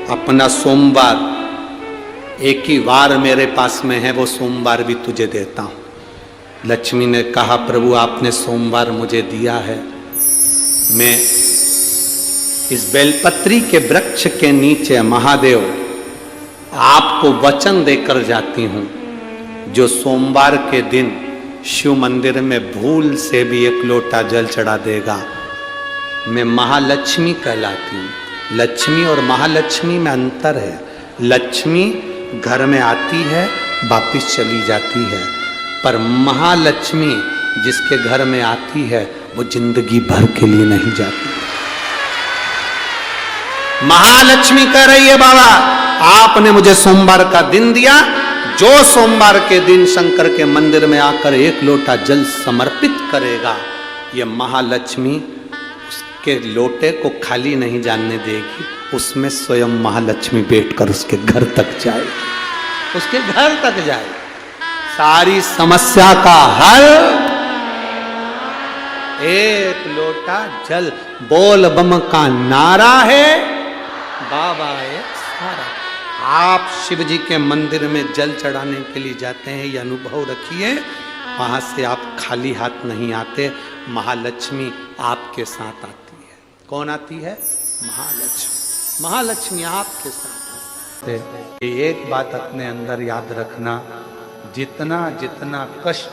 अपना सोमवार एक ही वार मेरे पास में है, वो सोमवार भी तुझे देता हूं। लक्ष्मी ने कहा प्रभु आपने सोमवार मुझे दिया है, मैं इस बेलपत्री के वृक्ष के नीचे महादेव आपको वचन देकर जाती हूं, जो सोमवार के दिन शिव मंदिर में भूल से भी एक लोटा जल चढ़ा देगा, मैं महालक्ष्मी कहलाती हूं। लक्ष्मी और महालक्ष्मी में अंतर है। लक्ष्मी घर में आती है वापिस चली जाती है, पर महालक्ष्मी जिसके घर में आती है वो जिंदगी भर के लिए नहीं जाती। महालक्ष्मी कह रही है बाबा आपने मुझे सोमवार का दिन दिया, जो सोमवार के दिन शंकर के मंदिर में आकर एक लोटा जल समर्पित करेगा, ये महालक्ष्मी उसके लोटे को खाली नहीं जाने देगी, उसमें स्वयं महालक्ष्मी बैठकर उसके घर तक जाए, उसके घर तक जाए। सारी समस्या का हल एक लोटा जल, बोल बम का नारा है, बाबा एक सारा। आप शिव जी के मंदिर में जल चढ़ाने के लिए जाते हैं, ये अनुभव रखिए, वहां से आप खाली हाथ नहीं आते, महालक्ष्मी आपके साथ आती है। कौन आती है? महालक्ष्मी। महालक्ष्मी आपके साथ आती है। एक बात अपने अंदर याद रखना, जितना जितना कष्ट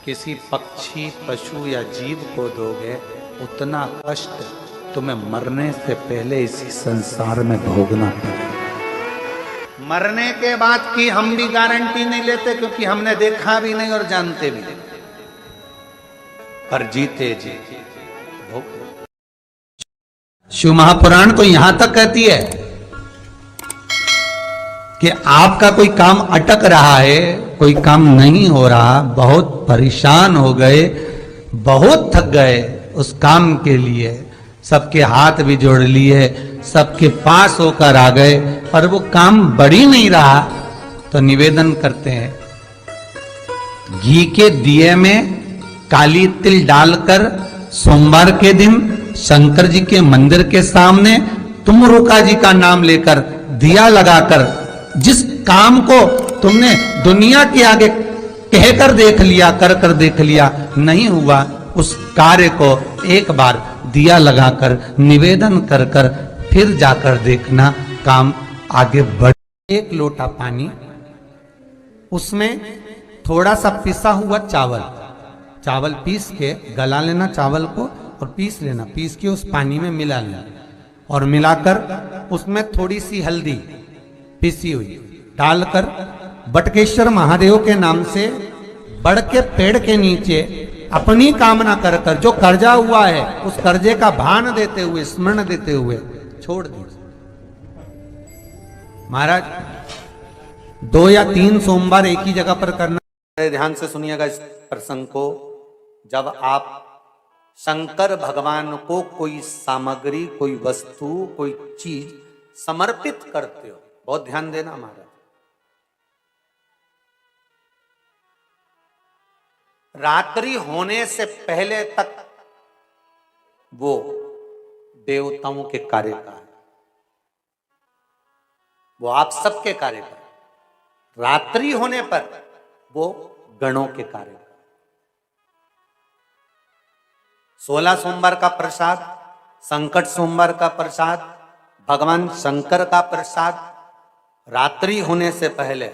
किसी पक्षी पशु या जीव को दोगे, उतना कष्ट तुम्हें मरने से पहले इसी संसार में भोगना पड़ेगा। मरने के बाद की हम भी गारंटी नहीं लेते, क्योंकि हमने देखा भी नहीं और जानते भी नहीं, पर जीते जी भोग। शिव महापुराण तो यहां तक कहती है कि आपका कोई काम अटक रहा है, कोई काम नहीं हो रहा, बहुत परेशान हो गए, बहुत थक गए उस काम के लिए, सबके हाथ भी जोड़ लिए, सबके पास होकर आ गए, पर वो काम बढ़ ही नहीं रहा, तो निवेदन करते हैं घी के दिए में काली तिल डालकर सोमवार के दिन शंकर जी के मंदिर के सामने तुम रुका जी का नाम लेकर दिया लगाकर, जिस काम को तुमने दुनिया के आगे कहकर देख लिया, कर देख लिया, नहीं हुआ, उस कार्य को एक बार दिया लगाकर निवेदन कर फिर जाकर देखना, काम आगे बढ़। एक लोटा पानी, उसमें थोड़ा सा पिसा हुआ चावल पीस के गला लेना चावल को, और पीस लेना, पीस के उस पानी में मिला लेना, और मिलाकर उसमें थोड़ी सी हल्दी पिसी हुई डालकर बटकेश्वर महादेव के नाम से बड़ के पेड़ के नीचे अपनी कामना कर जो कर्जा हुआ है उस कर्जे का भान देते हुए, स्मरण देते हुए छोड़ दीजिए। महाराज 2 या 3 सोमवार एक ही जगह पर करना। ध्यान से सुनिएगा इस प्रसंग को। जब आप शंकर भगवान को कोई सामग्री, कोई वस्तु, कोई चीज समर्पित करते हो, बहुत ध्यान देना महाराज, रात्रि होने से पहले तक वो देवताओं के कार्य का है, वो आप सबके कार्य का है। रात्रि होने पर वो गणों के कार्य का। 16 सोमवार का प्रसाद, संकट सोमवार का प्रसाद, भगवान शंकर का प्रसाद रात्रि होने से पहले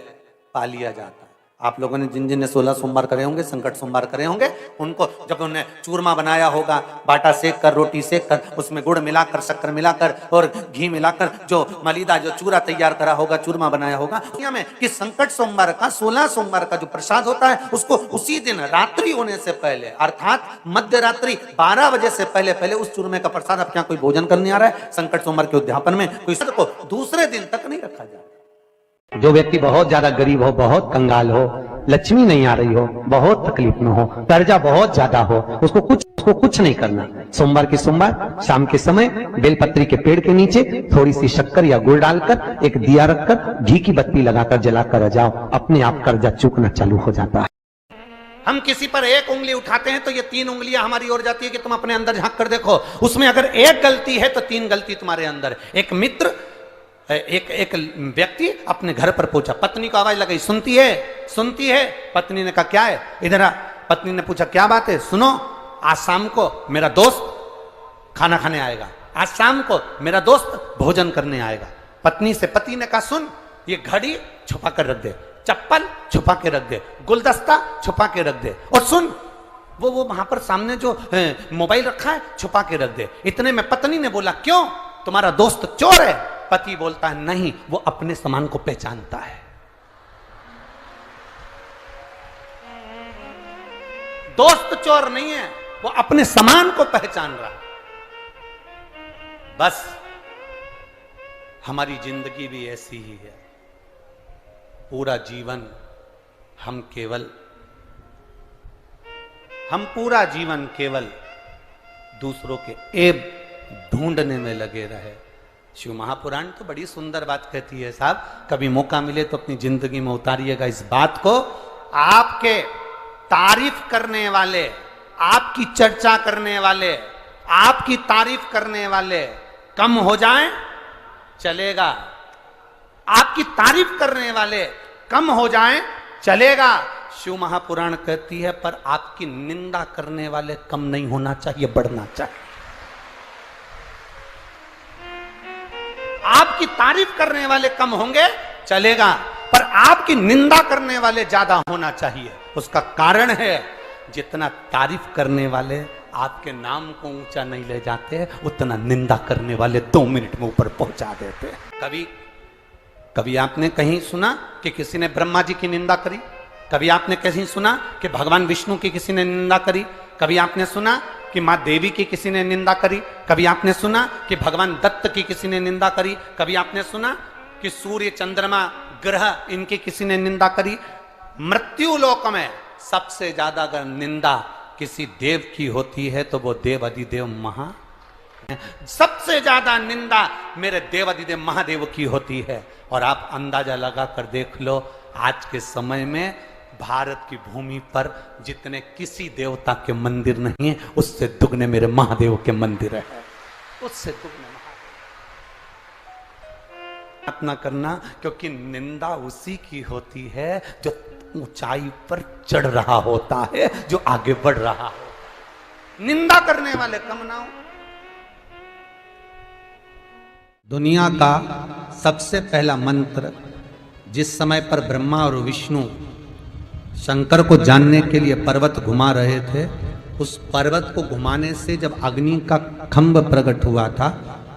पा लिया जाता है। आप लोगों ने जिन जिन ने 16 सोमवार करे होंगे, संकट सोमवार करे होंगे, उनको जब उन्होंने चूरमा बनाया होगा, बाटा सेक कर, रोटी सेक कर, उसमें गुड़ मिलाकर, शक्कर मिलाकर और घी मिलाकर जो मलीदा, जो चूरा तैयार करा होगा, चूरमा बनाया होगा, दुनिया में कि संकट सोमवार का, 16 सोमवार का जो प्रसाद होता है, उसको उसी दिन रात्रि होने से पहले, अर्थात मध्य रात्रि 12 बजे से पहले उस चूरमे का प्रसाद, अब क्या कोई भोजन करने आ रहा है संकट सोमवार के उद्यापन में, कोई को दूसरे दिन तक नहीं रखा जाए। जो व्यक्ति बहुत ज्यादा गरीब हो, बहुत कंगाल हो, लक्ष्मी नहीं आ रही हो, बहुत तकलीफ में हो, कर्जा बहुत ज्यादा हो, उसको कुछ नहीं करना। सोमवार के सोमवार शाम के समय बेलपत्री के पेड़ के नीचे थोड़ी सी शक्कर या गुड़ डालकर, एक दिया रखकर, घी की बत्ती लगाकर जलाकर आ जाओ, अपने आप कर्जा चूकना चालू हो जाता है। हम किसी पर एक उंगली उठाते हैं तो ये 3 उंगलियां हमारी ओर जाती है कि तुम अपने अंदर झांक कर देखो, उसमें अगर एक गलती है तो 3 गलती तुम्हारे अंदर। एक मित्र एक एक व्यक्ति अपने घर पर पहुंचा, पत्नी को आवाज लगाई, सुनती है, सुनती है। पत्नी ने कहा क्या है, इधर आ। पत्नी ने पूछा क्या बात है, सुनो, आज शाम को मेरा दोस्त खाना खाने आएगा, आज शाम को मेरा दोस्त भोजन करने आएगा। पत्नी से पति ने कहा सुन, ये घड़ी छुपा कर रख दे, चप्पल छुपा के रख दे, गुलदस्ता छुपा के रख दे, और सुन वो वहां पर सामने जो मोबाइल रखा है छुपा के रख दे। इतने में पत्नी ने बोला क्यों, तुम्हारा दोस्त चोर है? पति बोलता है नहीं, वो अपने सामान को पहचानता है। दोस्त चोर नहीं है, वो अपने सामान को पहचान रहा। बस हमारी जिंदगी भी ऐसी ही है। पूरा जीवन हम पूरा जीवन केवल दूसरों के ऐब ढूंढने में लगे रहे। शिव महापुराण तो बड़ी सुंदर बात कहती है साहब, कभी मौका मिले तो अपनी जिंदगी में उतारिएगा इस बात को। आपके तारीफ करने वाले, आपकी चर्चा करने वाले, आपकी तारीफ करने वाले कम हो जाएं चलेगा, आपकी तारीफ करने वाले कम हो जाएं चलेगा। शिव महापुराण कहती है पर आपकी निंदा करने वाले कम नहीं होना चाहिए, बढ़ना चाहिए। आपकी तारीफ करने वाले कम होंगे चलेगा, पर आपकी निंदा करने वाले ज्यादा होना चाहिए। उसका कारण है जितना तारीफ करने वाले आपके नाम को ऊंचा नहीं ले जाते, उतना निंदा करने वाले 2 मिनट में ऊपर पहुंचा देते। कभी आपने कहीं सुना कि किसी ने ब्रह्मा जी की निंदा करी? कभी आपने कहीं सुना कि भगवान विष्णु की किसी ने निंदा करी? कभी आपने सुना कि मां देवी की किसी ने निंदा करी? कभी आपने सुना कि भगवान दत्त की किसी ने निंदा करी? कभी आपने सुना कि सूर्य चंद्रमा ग्रह इनकी किसी ने निंदा करी? मृत्यु लोक में सबसे ज्यादा अगर निंदा किसी देव की होती है तो वो देव अधिदेव महा, सबसे ज्यादा निंदा मेरे देव अधिदेव महादेव की होती है। और आप अंदाजा लगा कर देख लो, आज के समय में भारत की भूमि पर जितने किसी देवता के मंदिर नहीं है, उससे दुगने मेरे महादेव के मंदिर है, उससे दुगने महादेव। ना करना, क्योंकि निंदा उसी की होती है जो ऊंचाई पर चढ़ रहा होता है, जो आगे बढ़ रहा हो। निंदा करने वाले कम ना हो। दुनिया का सबसे पहला मंत्र जिस समय पर ब्रह्मा और विष्णु शंकर को जानने के लिए पर्वत घुमा रहे थे, उस पर्वत को घुमाने से जब अग्नि का खंभ प्रकट हुआ था,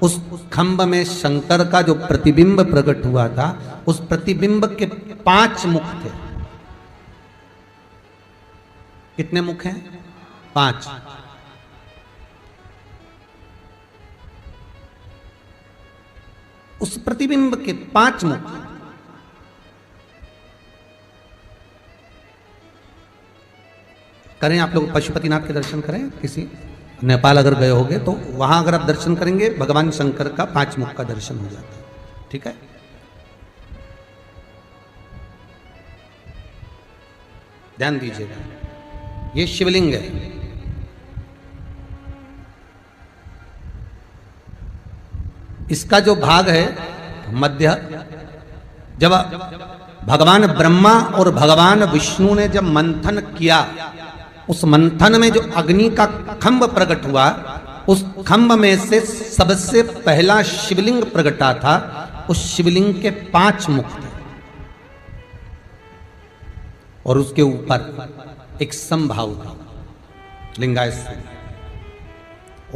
उस खंभ में शंकर का जो प्रतिबिंब प्रकट हुआ था, उस प्रतिबिंब के 5 मुख थे। कितने मुख हैं? 5। उस प्रतिबिंब के 5 मुख। करें आप लोग पशुपतिनाथ के दर्शन करें, किसी नेपाल अगर गए होंगे तो वहां अगर आप दर्शन करेंगे भगवान शंकर का 5 मुख का दर्शन हो जाता है। ठीक है, ध्यान दीजिएगा, ये शिवलिंग है। इसका जो भाग है मध्य, जब भगवान ब्रह्मा और भगवान विष्णु ने जब मंथन किया, उस मंथन में जो अग्नि का खंभ प्रकट हुआ, उस खंभ में से सबसे पहला शिवलिंग प्रकटा था। उस शिवलिंग के 5 मुख थे और उसके ऊपर एक समभाव था, लिंगायत से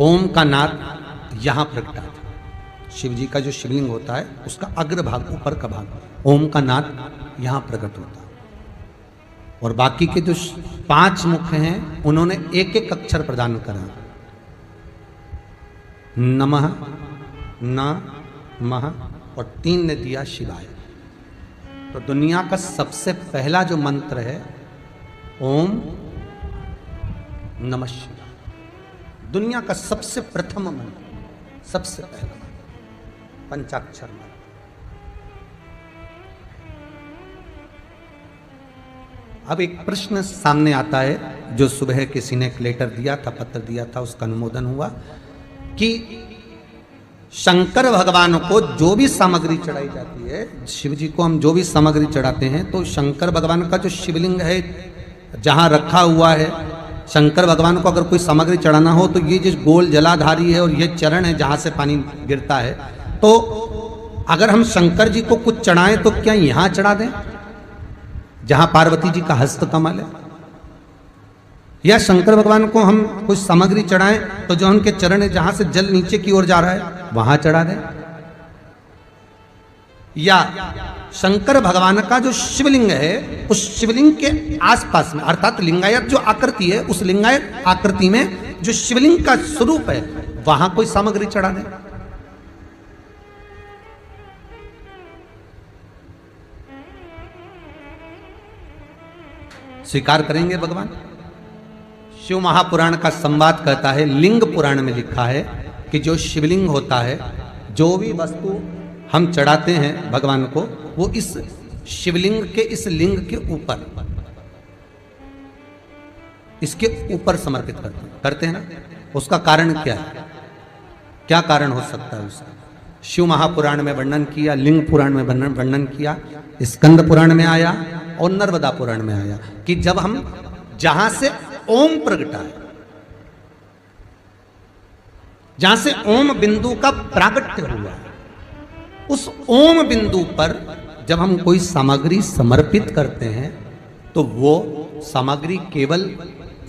ओम का नाद यहां प्रकटा था। शिव जी का जो शिवलिंग होता है उसका अग्रभाग, ऊपर का भाग, ओम का नाद यहां प्रकट होता है। और बाकी के जो 5 मुख हैं उन्होंने एक एक अक्षर प्रदान करा। नमः, न मह और 3 ने दिया शिवाय। तो दुनिया का सबसे पहला जो मंत्र है ओम नमः शिवाय, दुनिया का सबसे प्रथम मंत्र, सबसे पहला मंत्र, पंचाक्षर मंत्र। अब एक प्रश्न सामने आता है जो सुबह किसी ने एक लेटर दिया था, पत्र दिया था, उसका अनुमोदन हुआ कि शंकर भगवान को जो भी सामग्री चढ़ाई जाती है, शिव जी को हम जो भी सामग्री चढ़ाते हैं, तो शंकर भगवान का जो शिवलिंग है जहाँ रखा हुआ है, शंकर भगवान को अगर कोई सामग्री चढ़ाना हो तो ये जिस गोल जलाधारी है और ये चरण है जहाँ से पानी गिरता है, तो अगर हम शंकर जी को कुछ चढ़ाएं तो क्या यहाँ चढ़ा दें जहाँ पार्वती जी का हस्त कमल है, या शंकर भगवान को हम कुछ सामग्री चढ़ाएं तो जो उनके चरण है जहां से जल नीचे की ओर जा रहा है वहां चढ़ा दें, या शंकर भगवान का जो शिवलिंग है उस शिवलिंग के आसपास में, अर्थात लिंगायत जो आकृति है उस लिंगायत आकृति में जो शिवलिंग का स्वरूप है वहां कोई सामग्री चढ़ा दें। स्वीकार करेंगे भगवान? शिव महापुराण का संवाद कहता है, लिंग पुराण में लिखा है कि जो शिवलिंग होता है, जो भी वस्तु हम चढ़ाते हैं भगवान को, वो इस शिवलिंग के इस लिंग के ऊपर, इसके ऊपर समर्पित करते हैं ना। उसका कारण क्या है? क्या कारण हो सकता है उसका? शिव महापुराण में वर्णन किया, लिंग पुराण में वर्णन किया, स्कंद पुराण में आया और नर्मदा पुराण में आया कि जब हम जहां से ओम प्रगटा है, जहां से ओम बिंदु का प्रागट्य हुआ है, उस ओम बिंदु पर जब हम कोई सामग्री समर्पित करते हैं तो वो सामग्री केवल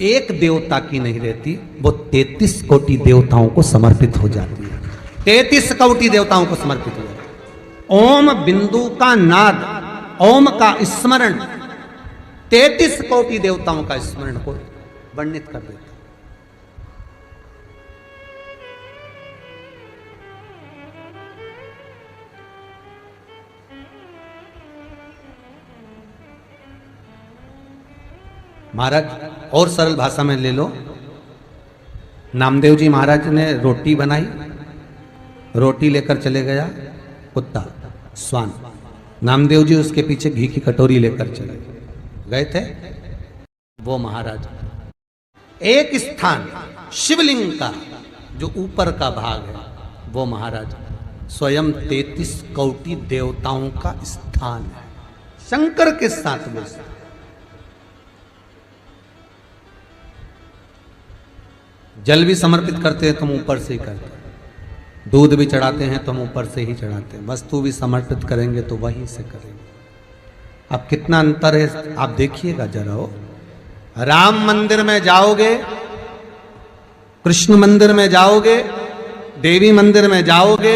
एक देवता की नहीं रहती, वो 33 कोटि देवताओं को समर्पित हो जाती है। 33 कोटि देवताओं को समर्पित हो जाती है। ओम बिंदु का नाद, ओम का स्मरण 33 कोटि देवताओं का स्मरण को वर्णित कर देता। महाराज और सरल भाषा में ले लो, नामदेव जी महाराज ने रोटी बनाई, रोटी लेकर चले गया कुत्ता स्वान, नामदेव जी उसके पीछे घी की कटोरी लेकर चले गए थे। वो महाराज एक स्थान शिवलिंग का जो ऊपर का भाग है, वो महाराज स्वयं 33 कोटि देवताओं का स्थान है, शंकर के साथ में। जल भी समर्पित करते हैं तो हम ऊपर से ही करते हैं, दूध भी चढ़ाते हैं तो हम ऊपर से ही चढ़ाते हैं, वस्तु भी समर्पित करेंगे तो वहीं से करेंगे। अब कितना अंतर है आप देखिएगा जरा। हो राम मंदिर में जाओगे, कृष्ण मंदिर में जाओगे, देवी मंदिर में जाओगे,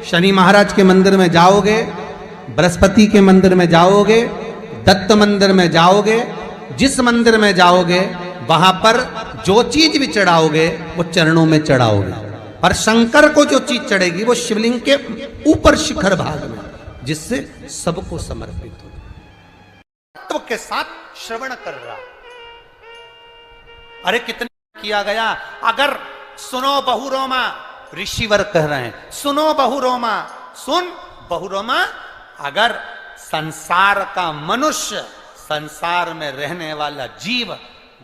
शनि महाराज के मंदिर में जाओगे, बृहस्पति के मंदिर में जाओगे, दत्त मंदिर में जाओगे, जिस मंदिर में जाओगे वहां पर जो चीज भी चढ़ाओगे वो चरणों में चढ़ाओगे, पर शंकर को जो चीज चढ़ेगी वो शिवलिंग के ऊपर शिखर भाग में, जिससे सबको समर्पित हो। तत्व के साथ श्रवण कर रहा, अरे कितना किया गया। अगर सुनो बहुरोमा, ऋषिवर कह रहे हैं, सुनो बहुरोमा, सुन बहुरोमा, अगर संसार का मनुष्य, संसार में रहने वाला जीव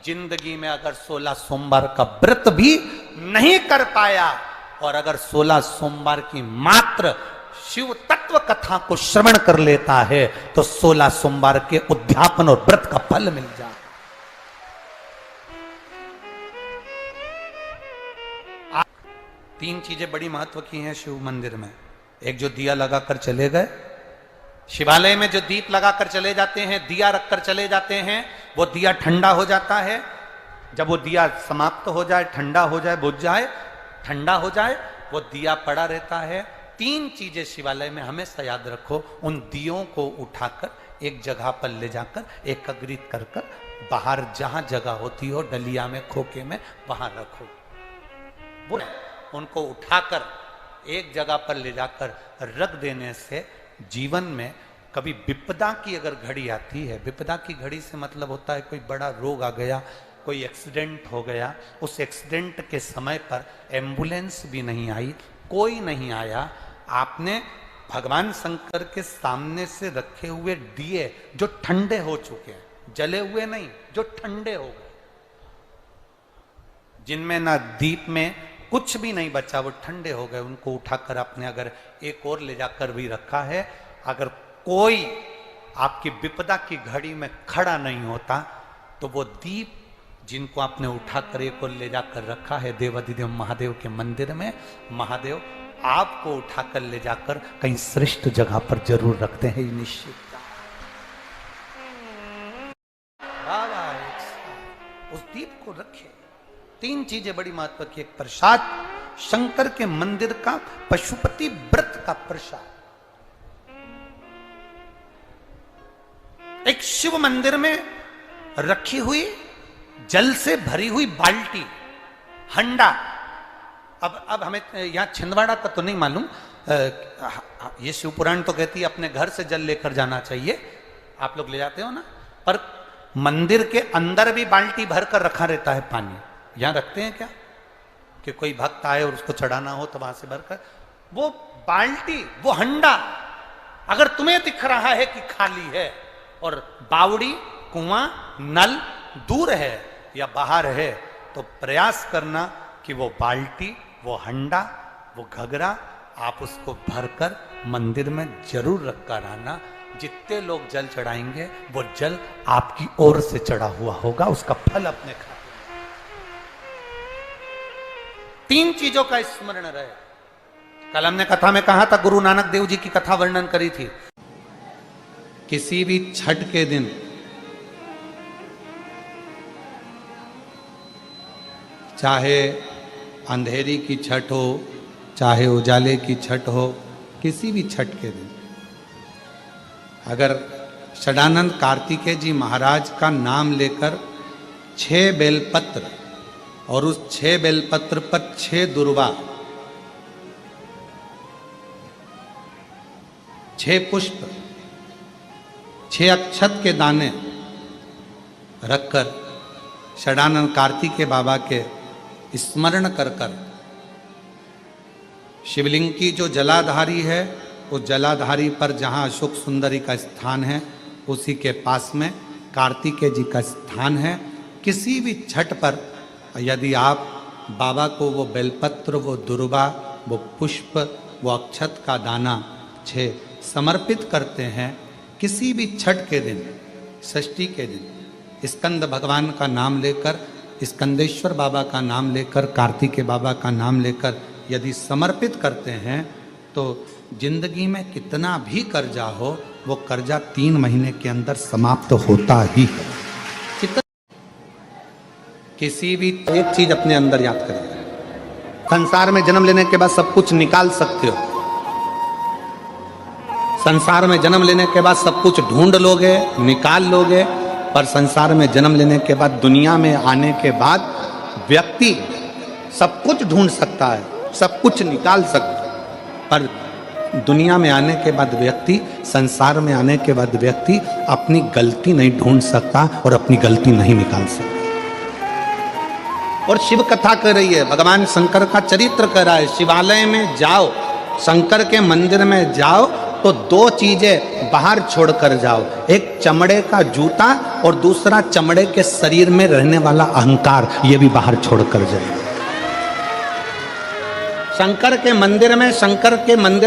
जिंदगी में अगर 16 सोमवार का व्रत भी नहीं कर पाया और अगर 16 सोमवार की मात्र शिव तत्व कथा को श्रवण कर लेता है तो 16 सोमवार के उद्यापन और व्रत का फल मिल जाए। तीन चीजें बड़ी महत्व की हैं शिव मंदिर में। एक, जो दिया लगाकर चले गए, शिवालय में जो दीप लगाकर चले जाते हैं, दिया रखकर चले जाते हैं, वो दिया ठंडा हो जाता है। जब वो दिया समाप्त हो जाए, ठंडा हो जाए, बुझ जाए, ठंडा हो जाए, वो दिया पड़ा रहता है। तीन चीजें शिवालय में हमेशा याद रखो, उन दियों को उठाकर एक जगह पर ले जाकर एकत्रित कर कर बाहर जहां जगह होती हो, डलिया में, खोखे में, वहां रखो। वो उनको उठाकर एक जगह पर ले जाकर रख देने से जीवन में कभी विपदा की अगर घड़ी आती है, विपदा की घड़ी से मतलब होता है कोई बड़ा रोग आ गया, कोई एक्सीडेंट हो गया, उस एक्सीडेंट के समय पर एम्बुलेंस भी नहीं आई, कोई नहीं आया, आपने भगवान शंकर के सामने से रखे हुए दिए जो ठंडे हो चुके हैं, जले हुए नहीं, जो ठंडे हो गए, जिनमें ना दीप में कुछ भी नहीं बचा, वो ठंडे हो गए। उनको उठाकर आपने अगर एक और ले जाकर भी रखा है, अगर कोई आपकी विपदा की घड़ी में खड़ा नहीं होता तो वो दीप जिनको आपने उठाकर एक और ले जाकर रखा है देवाधिदेव महादेव के मंदिर में, महादेव आपको उठाकर ले जाकर कहीं श्रेष्ठ जगह पर जरूर रखते हैं, निश्चित। उस दीप को रखे। 3 चीजें बड़ी महत्व की, एक प्रसाद, शंकर के मंदिर का पशुपति व्रत का प्रसाद, एक शिव मंदिर में रखी हुई जल से भरी हुई बाल्टी, हंडा। अब हमें यहां छिंदवाड़ा का तो नहीं मालूम, ये शिव पुराण तो कहती है अपने घर से जल लेकर जाना चाहिए, आप लोग ले जाते हो ना, पर मंदिर के अंदर भी बाल्टी भर कर रखा रहता है पानी। यहां रखते हैं क्या कि कोई भक्त आए और उसको चढ़ाना हो तो वहां से भरकर, वो बाल्टी, वो हंडा अगर तुम्हें दिख रहा है कि खाली है और बावड़ी, कुआं, नल दूर है या बाहर है, तो प्रयास करना कि वो बाल्टी, वो हंडा, वो घगरा आप उसको भरकर मंदिर में जरूर रखकर आना। जितने लोग जल चढ़ाएंगे वो जल आपकी ओर से चढ़ा हुआ होगा, उसका फल अपने खा। 3 चीजों का स्मरण रहे। कल हमने कथा में कहा था, गुरु नानक देव जी की कथा वर्णन करी थी। किसी भी छठ के दिन चाहे अंधेरी की छठ हो, चाहे उजाले की छठ हो, किसी भी छठ के दिन अगर षडानंद कार्तिकेय जी महाराज का नाम लेकर 6 बेलपत्र और उस 6 बेलपत्र पर 6 दुर्वा, 6 पुष्प, 6 अक्षत के दाने रखकर षडानंद कार्तिकेय बाबा के स्मरण कर कर शिवलिंग की जो जलाधारी है, उस जलाधारी पर जहाँ अशोक सुंदरी का स्थान है उसी के पास में कार्तिकेय जी का स्थान है। किसी भी छठ पर यदि आप बाबा को वो बेलपत्र, वो दुर्वा, वो पुष्प, वो अक्षत का दाना 6 समर्पित करते हैं, किसी भी छठ के दिन, षष्ठी के दिन स्कंद भगवान का नाम लेकर, स्कंदेश्वर बाबा का नाम लेकर, कार्तिकेय बाबा का नाम लेकर यदि समर्पित करते हैं तो जिंदगी में कितना भी कर्जा हो, वो कर्जा 3 महीने के अंदर समाप्त होता ही है। किसी भी एक चीज अपने अंदर याद करें, संसार में जन्म लेने के बाद सब कुछ निकाल सकते हो, संसार में जन्म लेने के बाद सब कुछ ढूंढ लोगे, निकाल लोगे, पर संसार में जन्म लेने के बाद, दुनिया में आने के बाद व्यक्ति सब कुछ ढूंढ सकता है, सब कुछ निकाल सकता है, पर दुनिया में आने के बाद व्यक्ति, संसार में आने के बाद व्यक्ति अपनी गलती नहीं ढूंढ सकता और अपनी गलती नहीं निकाल सकता। और शिव कथा कर रही है, भगवान शंकर का चरित्र कर रहा है। शिवालय में जाओ, शंकर के मंदिर में जाओ तो 2 चीजें बाहर छोड़कर जाओ, एक चमड़े का जूता और दूसरा चमड़े के शरीर में रहने वाला अहंकार, ये भी बाहर छोड़कर जाओ। शंकर के मंदिर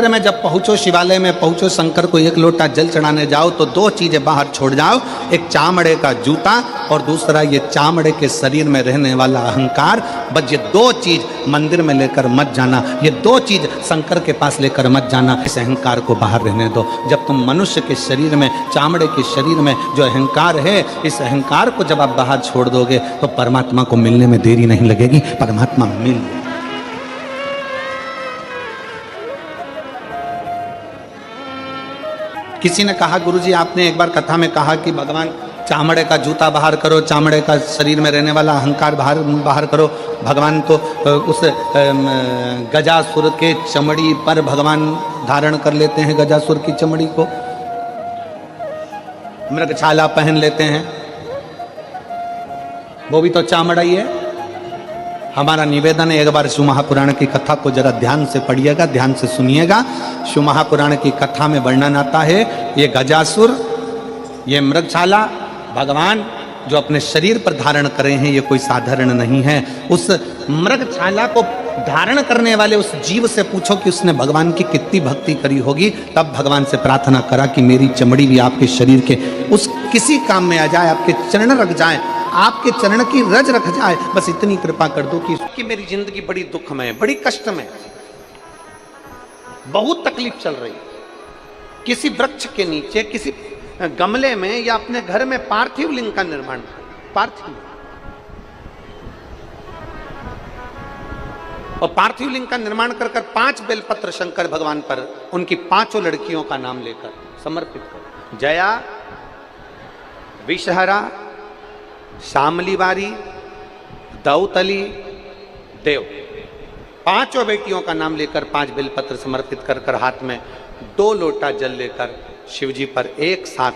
में जब पहुंचो, शिवालय में पहुंचो, शंकर को 1 लोटा जल चढ़ाने जाओ तो 2 चीजें बाहर छोड़ जाओ, एक चामड़े का जूता और दूसरा ये चामड़े के शरीर में रहने वाला अहंकार। बस ये 2 चीज मंदिर में लेकर मत जाना, ये 2 चीज शंकर के पास लेकर मत जाना। इस अहंकार को बाहर रहने दो। जब तुम मनुष्य के शरीर में, चामड़े के शरीर में जो अहंकार है, इस अहंकार को जब आप बाहर छोड़ दोगे तो परमात्मा को मिलने में देरी नहीं लगेगी, परमात्मा मिल। किसी ने कहा, गुरुजी आपने एक बार कथा में कहा कि भगवान चामड़े का जूता बाहर करो, चामड़े का शरीर में रहने वाला अहंकार बाहर करो। भगवान तो उस गजासुर के चमड़ी पर भगवान धारण कर लेते हैं, गजासुर की चमड़ी को मृगछाला पहन लेते हैं, वो भी तो चामड़ा ही है। हमारा निवेदन है, एक बार शिव महापुराण की कथा को जरा ध्यान से पढ़िएगा, ध्यान से सुनिएगा। शिव महापुराण की कथा में वर्णन आता है, ये गजासुर, ये मृगछाला भगवान जो अपने शरीर पर धारण करे हैं, ये कोई साधारण नहीं है। उस मृगछाला को धारण करने वाले उस जीव से पूछो कि उसने भगवान की कितनी भक्ति करी होगी, तब भगवान से प्रार्थना करा कि मेरी चमड़ी भी आपके शरीर के उस किसी काम में आ जाए, आपके चरण रख जाए, आपके चरण की रज रख जाए, बस इतनी कृपा कर दो कि मेरी जिंदगी बड़ी दुख में, बड़ी कष्ट में, बहुत तकलीफ चल रही, किसी वृक्ष के नीचे, किसी गमले में या अपने घर में पार्थिव लिंग का निर्माण, पार्थिव और पार्थिव लिंग का निर्माण कर 5 बेलपत्र शंकर भगवान पर उनकी 5 लड़कियों का नाम लेकर समर्पित कर, जया, विषहरा, शामलीवारी, दौतली, देव, 5 बेटियों का नाम लेकर 5 बेलपत्र समर्पित कर हाथ में 2 लोटा जल लेकर शिव जी पर एक साथ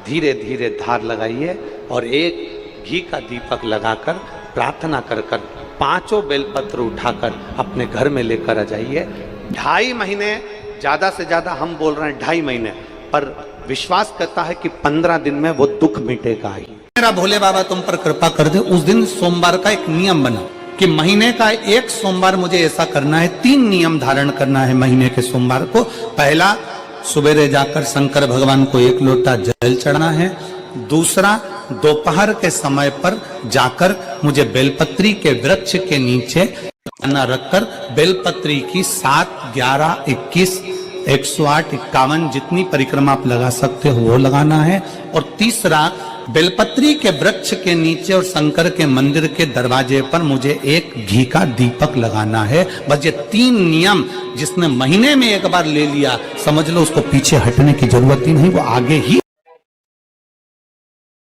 धीरे धीरे धार लगाइए और एक घी का दीपक लगाकर प्रार्थना कर 5 बेलपत्र उठाकर अपने घर में लेकर आ जाइए। 2.5 महीने, ज्यादा से ज्यादा हम बोल रहे हैं 2.5 महीने, पर विश्वास करता है कि 15 दिन में वो दुख मिटेगा ही। मेरा भोले बाबा तुम पर कृपा कर दे। उस दिन सोमवार का एक नियम बना कि महीने का एक सोमवार मुझे ऐसा करना है, 3 नियम धारण करना है महीने के सोमवार को। पहला, सुबेरे जाकर शंकर भगवान को 1 लोटा जल चढ़ाना है। दूसरा, दोपहर के समय पर जाकर मुझे बेलपत्री के वृक्ष के नीचे खाना रखकर बेलपत्री की 7, 11, 21, 108, 51 जितनी परिक्रमा आप लगा सकते हो वो लगाना है। और तीसरा, बेलपत्री के वृक्ष के नीचे और शंकर के मंदिर के दरवाजे पर मुझे एक घी का दीपक लगाना है। बस ये 3 नियम जिसने महीने में एक बार ले लिया, समझ लो उसको पीछे हटने की जरूरत ही नहीं, वो आगे ही